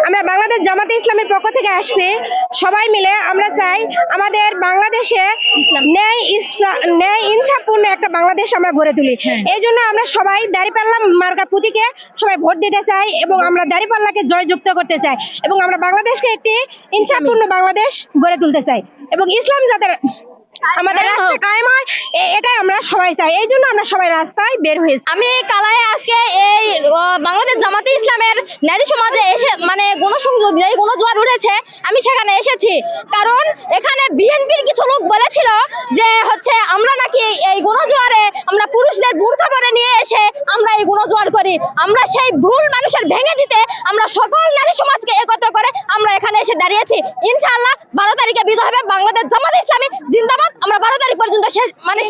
আমরা বাংলাদেশ জামাতে ইসলামের পক্ষ থেকে আসছি। সবাই মিলে আমরা চাই আমাদের বাংলাদেশে ন্যায় ইনসাফপূর্ণ একটা বাংলাদেশ আমরা গড়ে তুলি। এই জন্য আমরা সবাই দাঁড়িপাল্লা মার্কা প্রতীকে সবাই ভোট দিতে চাই এবং আমরা দাঁড়িপাল্লাকে জয়যুক্ত করতে চাই এবং আমরা বাংলাদেশকে একটি ইনসাফপূর্ণ বাংলাদেশ গড়ে তুলতে চাই এবং ইসলাম যাতে আমাদের রাষ্ট্রে কায়েম হয় এটাই আমরা সবাই চাই। এই জন্য আমরা সবাই রাস্তায় বের হয়েছি। আমি কালায় আজকে এই বাংলাদেশ জামাতে ইসলামের নারী সমাজে এসে মানে গণসংযোগ যেই গণজোয়ার উঠেছে আমি সেখানে এসেছি, কারণ এখানে বিএনপির কিছু লোক বলেছিল যে হচ্ছে আমরা নাকি এই গণজোয়ারে আমরা পুরুষদের বুরকা পরে নিয়ে এসে আমরা এই গণজোয়ার করি। আমরা সেই ভুল মানুষের ভেঙে দিতে আমরা সকল নারী সমাজকে একত্র করে আমরা এখানে এসে দাঁড়িয়েছি। ইনশাআল্লাহ 12 তারিখে বিজয় হবে। বাংলাদেশ জামাতে ইসলামী জিন্দাবাদ। আমরা 12 তারিখ পর্যন্ত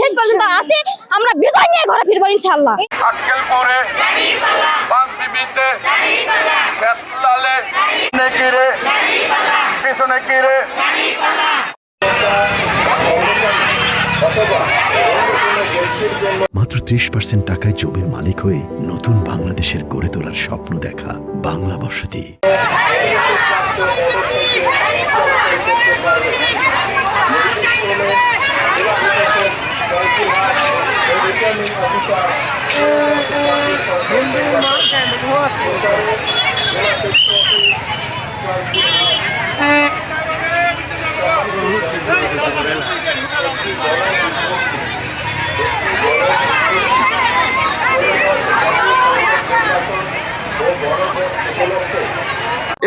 শেষ পর্যন্ত আছি, আমরা বিজয় নিয়ে ঘরে ফিরবো ইনশাআল্লাহ। আক্কেলপুরে দাঁড়িপাল্লা, বাগবিবিতে দাঁড়িপাল্লা, বেতলালে নেকিরে দাঁড়িপাল্লা, পিছনে কিরে দাঁড়িপাল্লা। মাত্র 30% টাকায় জমির মালিক হয়ে নতুন বাংলাদেশের গড়ে তোলার স্বপ্ন দেখা বাংলা বসতি।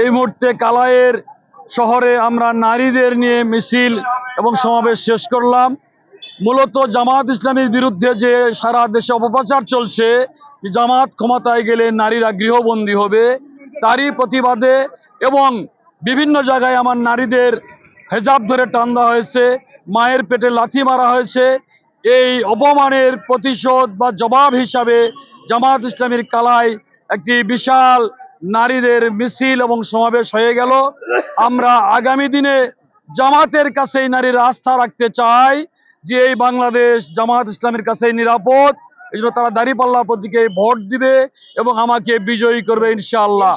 এই মুহূর্তে কালাইয়ের শহরে আমরা নারীদের নিয়ে মিছিল এবং সমাবেশ শেষ করলাম। মূলত জামাত ইসলামের বিরুদ্ধে যে সারা দেশে অপপ্রচার চলছে, জামাত ক্ষমতায় গেলে নারীরা গৃহবন্দী হবে, তারই প্রতিবাদে এবং বিভিন্ন জায়গায় আমার নারীদের হেজাব ধরে টান দেওয়া হয়েছে, মায়ের পেটে লাথি মারা হয়েছে। এই অপমানের প্রতিশোধ বা জবাব হিসাবে জামাত ইসলামের কালায় একটি বিশাল নারীদের মিছিল এবং সমাবেশ হয়ে গেল। আমরা আগামী দিনে জামাতের কাছেই নারীরা আস্থা রাখতে চাই যে এই বাংলাদেশ জামাত ইসলামের কাছে নিরাপদ। এই জন্য তারা দাঁড়িপাল্লা প্রতীকে ভোট দিবে এবং আমাকে বিজয়ী করবে ইনশাআল্লাহ।